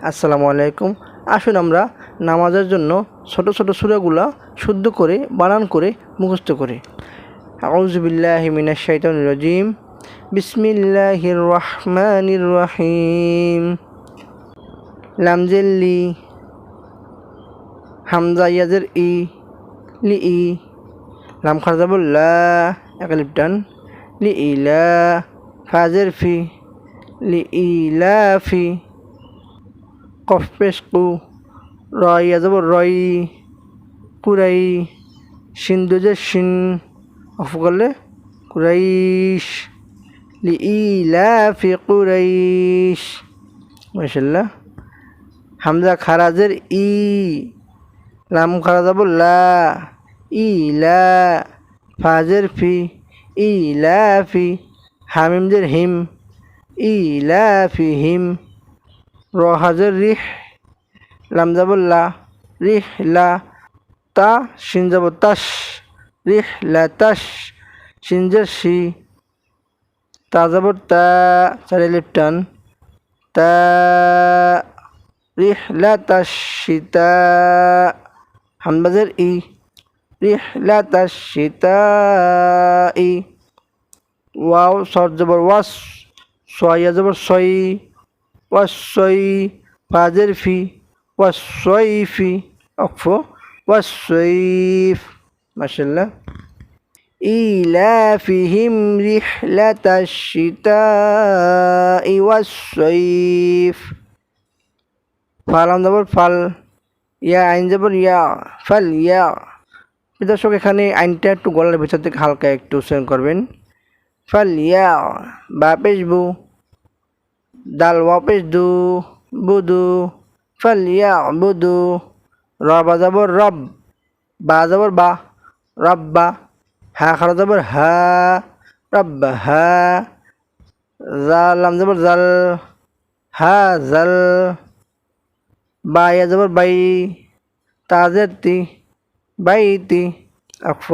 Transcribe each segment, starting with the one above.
আসসালামু আলাইকুম। আসুন আমরা নামাজের জন্য ছোট ছোট সূরাগুলা শুদ্ধ করে বানান করে মুখস্থ করি। আউযু বিল্লাহি মিনাশ শাইতানির রাজিম। বিসমিল্লাহির রহমানির রহিম। লাম জের লি, হামজা ইয়াজের ই, লি ই, লাম খারজা বল লা, এক আলিফ টান, লি ইলা, ফাজের ফি, লি ইলাফি, কফ পেশ কু, রয় যাব রয়, কুরাই, সিন্ধুজে শিন, অফ করলে কুরাইশ, লি ইলাফি কুরাইশ। মাশাআল্লাহ। হামজা খারাজের ই, লাম খারাজ যাব লা, ইলা, ফাজের ফি, ইলাফি, হামিমজের হিম, ইলাফি হিম, র হাজের রিহ, লাম যাব লা, রিহ লা, তা শিন যাব তাস, রিহ লা তাস, শিনজের শি, তা যাব তা, চারি লিপ টান, তা, রিহ লা তাস শীতা, হামজাজের ই, রিহ লা তাস শীতা ই, ওয়াও সর জবর ওয়াস, সয়া জবর সই, ওয়াসই, ফাজের ফি, ওয়াসইফি, অক্ফ, ওয়াসইফ। মাশাআল্লাহ। ইলাফিহিম রিহলাতাশ শিতাই ওয়াস-সাইফ। ফালাম জবর ফাল, ইয়া আইন জবর ইয়া, ফাল ইয়া। দর্শক এখানে আইনটা একটু গলার ভেতর থেকে হালকা একটু উচ্চারণ করবেন। ফাল ইয়া, বা পেশ বু, দাল ওয়া পেশ দু, বুদু, ফাল ইয়া বুদু। রবা জবর রব, বা জবর বা, রব্বা, হা খারা জবর হা, রব্বা হা, জাল লাম জবর জাল, হা জাল, বা ইয়া জবর বাই, তাজের তি, বাইতি, আকফ,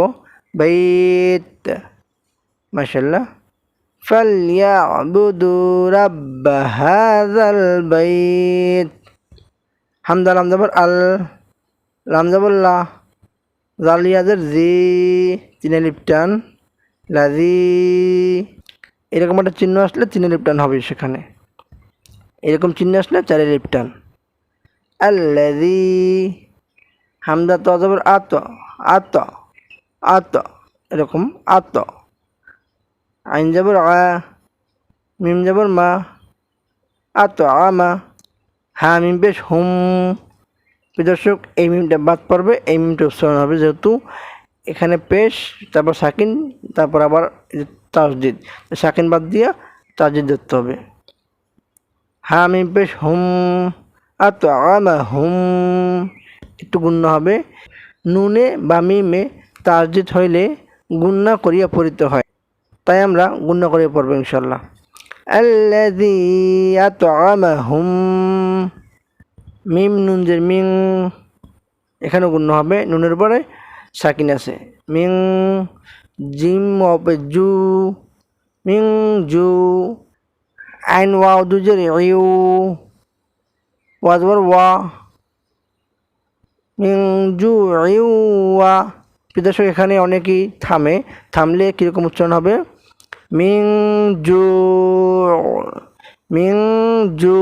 বাইত। মাশাআল্লাহ। ফালইয়াবুদু রাব্বা হাযাল বাইত। হামদা লাম জবর আল, লাম জবর লা, জালিয়াজের জি, চিনে লিপটান, লাজি। এরকম একটা চিহ্ন আসলে চিনে লিপটান হবে সেখানে। এরকম চিহ্ন আসলে চারে লিপটান। আল্লাজি, হামদা তো জবর আত, আত, আত, এরকম আত। আইন জবর আ, মিম জবর মা, আত আমা, হা মিম পেশ হুম। দর্শক এই মিমটা বাদ পড়বে, এই মিমটা উচ্চারণ হবে যেহেতু এখানে পেশ, তারপর সাকিন, তারপর আবার তাসদিদ, সাকিন বাদ দিয়া তাসদিদ ধরতে হবে। হা মিম পেশ হুম, আত আমা হুম, একটু গুণ্য হবে। নুনে বা মিমে তাসদিদ হইলে গুণ্য করিয়া পড়িতে হয়, তাই আমরা গুণ্য করে পড়বো ইনশাল্লাহ। আল্লাযী আত'আমাহুম, মিম নুন জের মিং, এখানে গুণ্য হবে, নুনের পরে সাকিন আছে। মিং, জিম ওয়াপে জু, মিং জু, আইন ওয়াও দুজের ইউ, ওয়াজবর ওয়া, মিং জু ইউ ওয়া। দর্শক এখানে অনেকেই থামে, থামলে কীরকম উচ্চারণ হবে? মিং জু, মিং জু,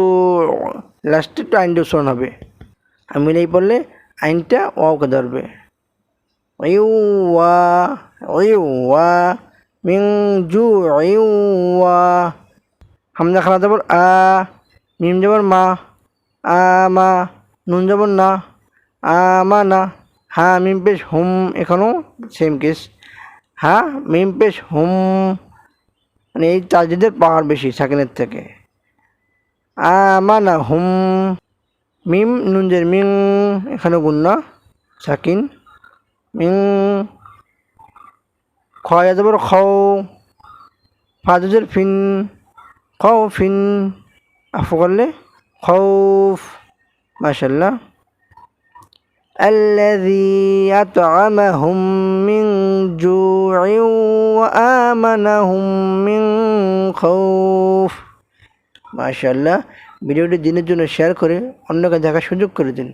লাস্টে একটু আইনটা উচ্চারণ হবে। আমি মিলেই পড়লে আইনটা ওয়াওকে ধরবে। ইউ ওয়া, ইউ ওয়া, মিং জু ইউ ওয়া। হামজা খারা জবর আ, মিম জবর মা, আমা, নুন জবর না, আমা না, হা মিম পেশ হুম, এখানেও সেম কেস, হা মিম পেশ হুম, মানে এই তাসদিদের পাওয়ার বেশি সাকিনের থেকে। আমানা হুম, মিম নুনজের মিং, এখানে গুন্না সাকিন, মিং, খয়া জবর খাও, ফাজের ফিন, খাও ফিন, আফু করলে খৌফ। মাশাআল্লাহ। الذي أطعمهم من جوع وآمنهم من خوف। মাশাআল্লাহ। ভিডিওটি দিনের জন্য শেয়ার করে অন্যকে দেখার সুযোগ করে দিন।